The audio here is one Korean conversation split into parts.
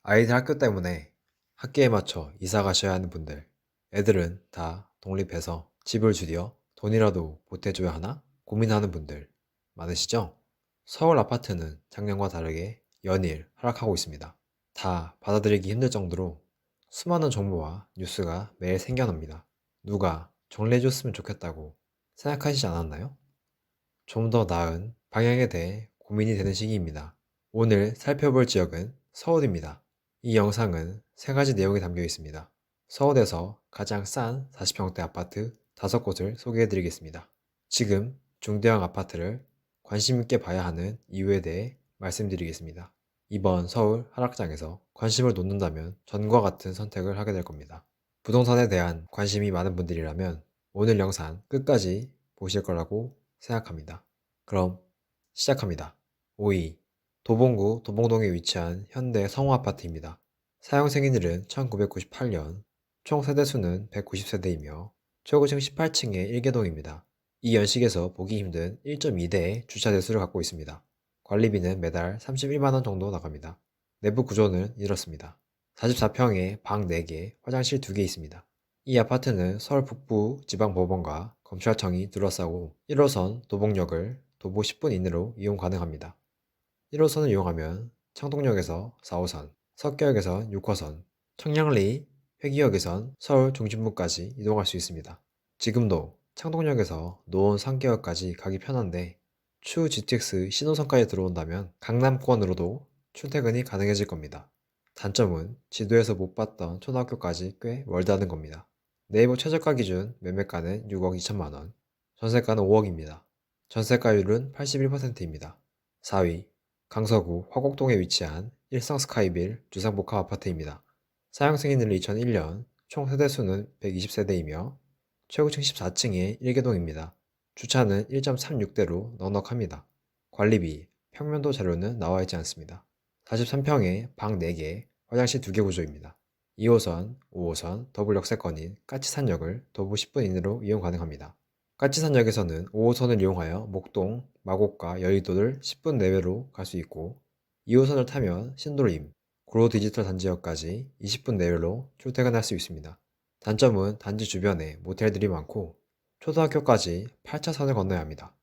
아이들 학교 때문에 학기에 맞춰 이사 가셔야 하는 분들, 애들은 다 독립해서 집을 줄여 돈이라도 보태줘야 하나 고민하는 분들 많으시죠? 서울 아파트는 작년과 다르게 연일 하락하고 있습니다. 다 받아들이기 힘들 정도로 수많은 정보와 뉴스가 매일 생겨납니다. 누가 정리해줬으면 좋겠다고 생각하시지 않았나요? 좀 더 나은 방향에 대해 고민이 되는 시기입니다. 오늘 살펴볼 지역은 서울입니다. 이 영상은 세 가지 내용이 담겨 있습니다. 서울에서 가장 싼 40평대 아파트 5곳을 소개해 드리겠습니다. 지금 중대형 아파트를 관심 있게 봐야 하는 이유에 대해 말씀드리겠습니다. 이번 서울 하락장에서 관심을 놓는다면 전과 같은 선택을 하게 될 겁니다. 부동산에 대한 관심이 많은 분들이라면 오늘 영상 끝까지 보실 거라고 생각합니다. 그럼 시작합니다. 5위 도봉구 도봉동에 위치한 현대 성호아파트입니다. 사용 생인일은 1998년, 총 세대수는 190세대이며 최고층 18층의 1개동입니다. 이 연식에서 보기 힘든 1.2대의 주차 대수를 갖고 있습니다. 관리비는 매달 31만원 정도 나갑니다. 내부 구조는 이렇습니다. 44평에 방 4개, 화장실 2개 있습니다. 이 아파트는 서울 북부 지방법원과 검찰청이 둘러싸고 1호선 도봉역을 도보 10분 이내로 이용 가능합니다. 1호선을 이용하면 창동역에서 4호선, 석계역에선 6호선, 청량리, 회기역에선 서울 중심부까지 이동할 수 있습니다. 지금도 창동역에서 노원 상계역까지 가기 편한데 추후 GTX 신호선까지 들어온다면 강남권으로도 출퇴근이 가능해질 겁니다. 단점은 지도에서 못 봤던 초등학교까지 꽤 멀다는 겁니다. 네이버 최저가 기준 매매가는 6억 2천만 원, 전세가는 5억입니다. 전세가율은 81%입니다. 4위 강서구 화곡동에 위치한 일성스카이빌 주상복합 아파트입니다. 사용 승인일은 2001년, 총 세대수는 120세대이며 최고층 14층의 1개동입니다. 주차는 1.36대로 넉넉합니다. 관리비, 평면도 자료는 나와 있지 않습니다. 43평에 방 4개, 화장실 2개 구조입니다. 2호선, 5호선, 더블 역세권인 까치산역을 도보 10분 이내로 이용 가능합니다. 까치산역에서는 5호선을 이용하여 목동, 마곡과 여의도를 10분 내외로 갈 수 있고 2호선을 타면 신도림, 구로 디지털 단지역까지 20분 내외로 출퇴근할 수 있습니다. 단점은 단지 주변에 모텔들이 많고 초등학교까지 8차선을 건너야 합니다.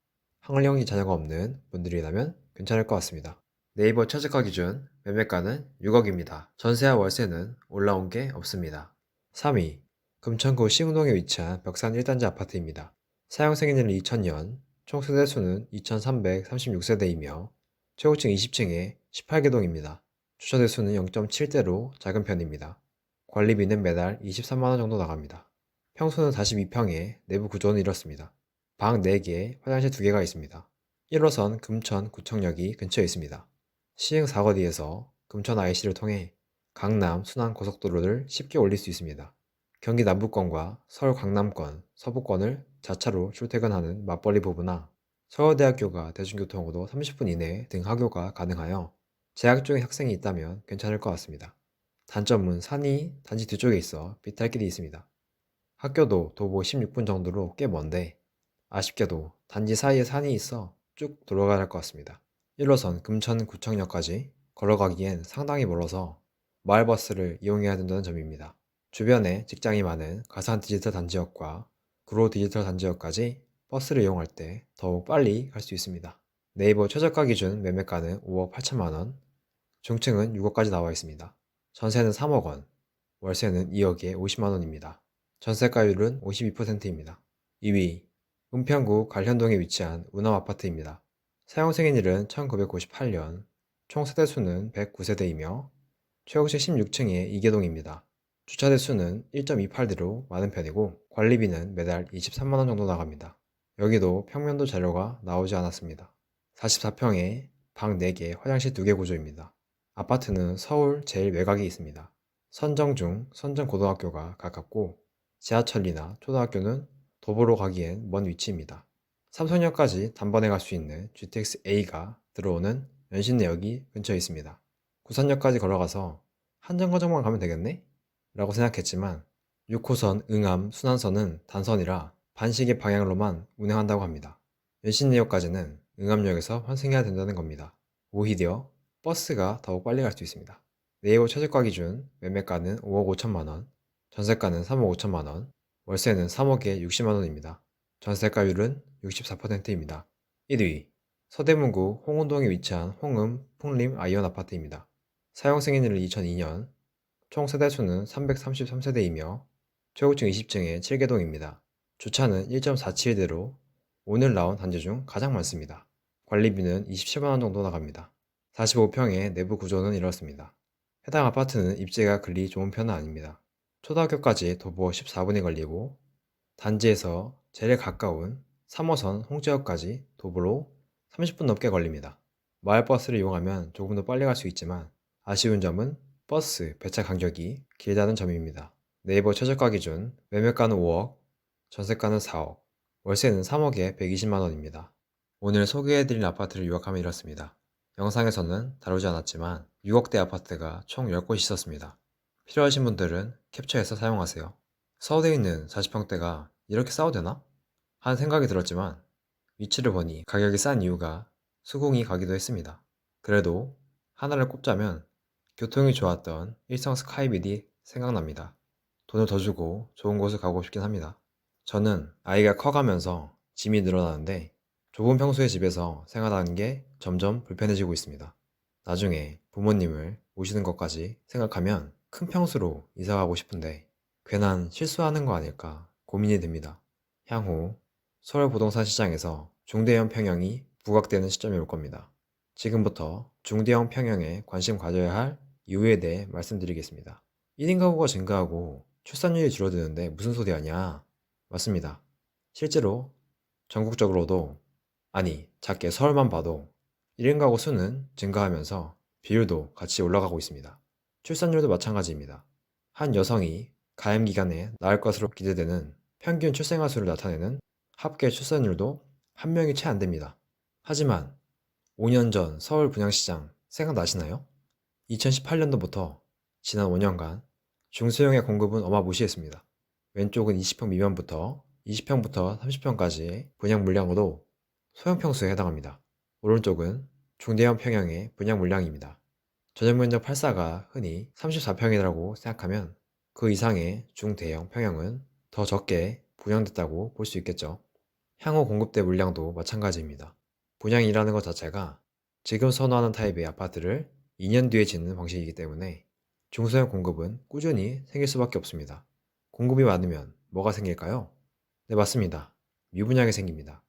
학령이 자녀가 없는 분들이라면 괜찮을 것 같습니다. 네이버 최저가 기준 매매가는 6억입니다. 전세와 월세는 올라온 게 없습니다. 3위 금천구 시흥동에 위치한 벽산 1단지 아파트입니다. 사용 생인일은 2000년, 총 세대수는 2336세대이며 최고층 20층에 18개동입니다. 주차 대수는 0.7대로 작은 편입니다. 관리비는 매달 23만원 정도 나갑니다. 평수는 42평에 내부 구조는 이렇습니다. 방 4개, 화장실 2개가 있습니다. 1호선 금천 구청역이 근처에 있습니다. 시흥 사거리에서 금천 IC를 통해 강남 순환 고속도로를 쉽게 올릴 수 있습니다. 경기 남부권과 서울 강남권, 서부권을 자차로 출퇴근하는 맞벌이 부부나 서울대학교가 대중교통으로 30분 이내 등 하교가 가능하여 재학 중인 학생이 있다면 괜찮을 것 같습니다. 단점은 산이 단지 뒤쪽에 있어 비탈길이 있습니다. 학교도 도보 16분 정도로 꽤 먼데 아쉽게도 단지 사이에 산이 있어 쭉 돌아가야 할 것 같습니다. 1호선 금천구청역까지 걸어가기엔 상당히 멀어서 마을버스를 이용해야 된다는 점입니다. 주변에 직장이 많은 가산 디지털 단지역과 구로 디지털 단지역까지 버스를 이용할 때 더욱 빨리 갈 수 있습니다. 네이버 최저가 기준 매매가는 5억 8천만 원, 중층은 6억까지 나와 있습니다. 전세는 3억 원, 월세는 2억에 50만 원입니다. 전세가율은 52%입니다. 2위 은평구 관현동에 위치한 운암아파트입니다. 사용 승인일은 1998년, 총 세대수는 109세대이며 최고층 16층의 2개동입니다. 주차 대수는 1.28대로 많은 편이고 관리비는 매달 23만원 정도 나갑니다. 여기도 평면도 자료가 나오지 않았습니다. 44평에 방 4개, 화장실 2개 구조입니다. 아파트는 서울 제일 외곽에 있습니다. 선정중, 선정고등학교가 가깝고 지하철이나 초등학교는 도보로 가기엔 먼 위치입니다. 삼성역까지 단번에 갈 수 있는 GTX-A가 들어오는 연신내역이 근처에 있습니다. 구산역까지 걸어가서 한정거장만 가면 되겠네? 라고 생각했지만 6호선 응암 순환선은 단선이라 반시계 방향으로만 운행한다고 합니다. 연신내역까지는 응암역에서 환승해야 된다는 겁니다. 오히려 버스가 더욱 빨리 갈 수 있습니다. 네이버 최저가 기준 매매가는 5억 5천만 원, 전세가는 3억 5천만 원, 월세는 3억에 60만 원입니다. 전세가율은 64%입니다. 1위 서대문구 홍은동에 위치한 홍음 풍림 아이온 아파트입니다. 사용 승인일은 2002년, 총 세대수는 333세대이며 최고층 20층에 7개동입니다. 주차는 1.47대로 오늘 나온 단지 중 가장 많습니다. 관리비는 27만 원 정도 나갑니다. 45평의 내부 구조는 이렇습니다. 해당 아파트는 입지가 그리 좋은 편은 아닙니다. 초등학교까지 도보 14분이 걸리고 단지에서 제일 가까운 3호선 홍제역까지 도보로 30분 넘게 걸립니다. 마을버스를 이용하면 조금 더 빨리 갈 수 있지만 아쉬운 점은 버스 배차 간격이 길다는 점입니다. 네이버 최저가 기준 매매가는 5억, 전세가는 4억, 월세는 3억에 120만 원입니다. 오늘 소개해드린 아파트를 요약하면 이렇습니다. 영상에서는 다루지 않았지만 6억대 아파트가 총 10곳이 있었습니다. 필요하신 분들은 캡처해서 사용하세요. 서울에 있는 40평대가 이렇게 싸도 되나? 하는 생각이 들었지만 위치를 보니 가격이 싼 이유가 수긍이 가기도 했습니다. 그래도 하나를 꼽자면 교통이 좋았던 일성 스카이빌이 생각납니다. 돈을 더 주고 좋은 곳을 가고 싶긴 합니다. 저는 아이가 커가면서 짐이 늘어나는데 좁은 평수의 집에서 생활하는 게 점점 불편해지고 있습니다. 나중에 부모님을 모시는 것까지 생각하면 큰 평수로 이사 가고 싶은데 괜한 실수하는 거 아닐까 고민이 됩니다. 향후 서울 부동산 시장에서 중대형 평형이 부각되는 시점이 올 겁니다. 지금부터 중대형 평형에 관심 가져야 할 이유에 대해 말씀드리겠습니다. 1인 가구가 증가하고 출산율이 줄어드는데 무슨 소리 하냐? 맞습니다. 실제로 전국적으로도, 아니 작게 서울만 봐도 1인 가구 수는 증가하면서 비율도 같이 올라가고 있습니다. 출산율도 마찬가지입니다. 한 여성이 가임 기간에 낳을 것으로 기대되는 평균 출생아 수를 나타내는 합계 출산율도 한 명이 채 안 됩니다. 하지만 5년 전 서울 분양시장 생각나시나요? 2018년도부터 지난 5년간 중소형의 공급은 어마무시했습니다. 왼쪽은 20평 미만부터 20평부터 30평까지의 분양 물량으로 소형 평수에 해당합니다. 오른쪽은 중대형 평형의 분양 물량입니다. 전용 면적 8사가 흔히 34평이라고 생각하면 그 이상의 중대형 평형은 더 적게 분양됐다고 볼 수 있겠죠. 향후 공급될 물량도 마찬가지입니다. 분양이라는 것 자체가 지금 선호하는 타입의 아파트를 2년 뒤에 짓는 방식이기 때문에 중소형 공급은 꾸준히 생길 수밖에 없습니다. 공급이 많으면 뭐가 생길까요? 네, 맞습니다. 미분양이 생깁니다.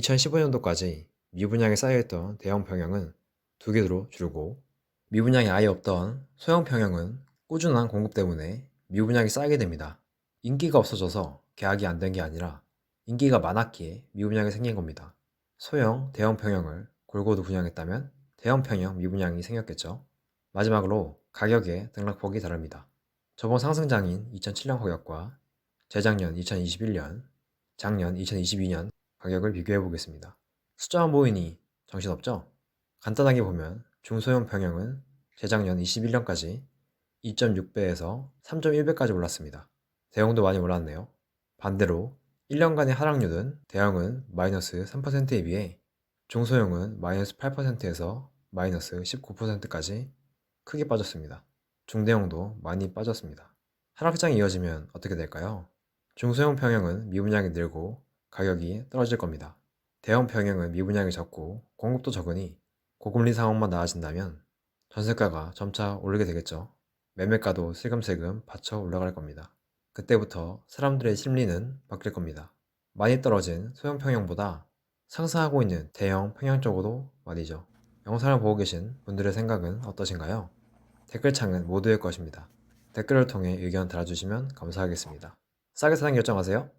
2015년도까지 미분양에 쌓여있던 대형 평형은 2개로 줄고 미분양이 아예 없던 소형 평형은 꾸준한 공급 때문에 미분양이 쌓이게 됩니다. 인기가 없어져서 계약이 안 된 게 아니라 인기가 많았기에 미분양이 생긴 겁니다. 소형, 대형 평형을 골고루 분양했다면 대형 평형 미분양이 생겼겠죠. 마지막으로 가격의 등락폭이 다릅니다. 저번 상승장인 2007년 가격과 재작년 2021년, 작년 2022년 가격을 비교해 보겠습니다. 숫자만 보이니 정신없죠? 간단하게 보면 중소형 평형은 재작년 21년까지 2.6배에서 3.1배까지 올랐습니다. 대형도 많이 올랐네요. 반대로 1년간의 하락률은 대형은 마이너스 3%에 비해 중소형은 마이너스 8%에서 마이너스 19%까지 크게 빠졌습니다. 중대형도 많이 빠졌습니다. 하락장이 이어지면 어떻게 될까요? 중소형 평형은 미분양이 늘고 가격이 떨어질 겁니다. 대형 평형은 미분양이 적고 공급도 적으니 고금리 상황만 나아진다면 전세가가 점차 오르게 되겠죠. 매매가도 슬금슬금 받쳐 올라갈 겁니다. 그때부터 사람들의 심리는 바뀔 겁니다. 많이 떨어진 소형 평형보다 상승하고 있는 대형 평형 쪽으로 말이죠. 영상을 보고 계신 분들의 생각은 어떠신가요? 댓글창은 모두의 것입니다. 댓글을 통해 의견 달아주시면 감사하겠습니다. 싸게 사는 결정하세요.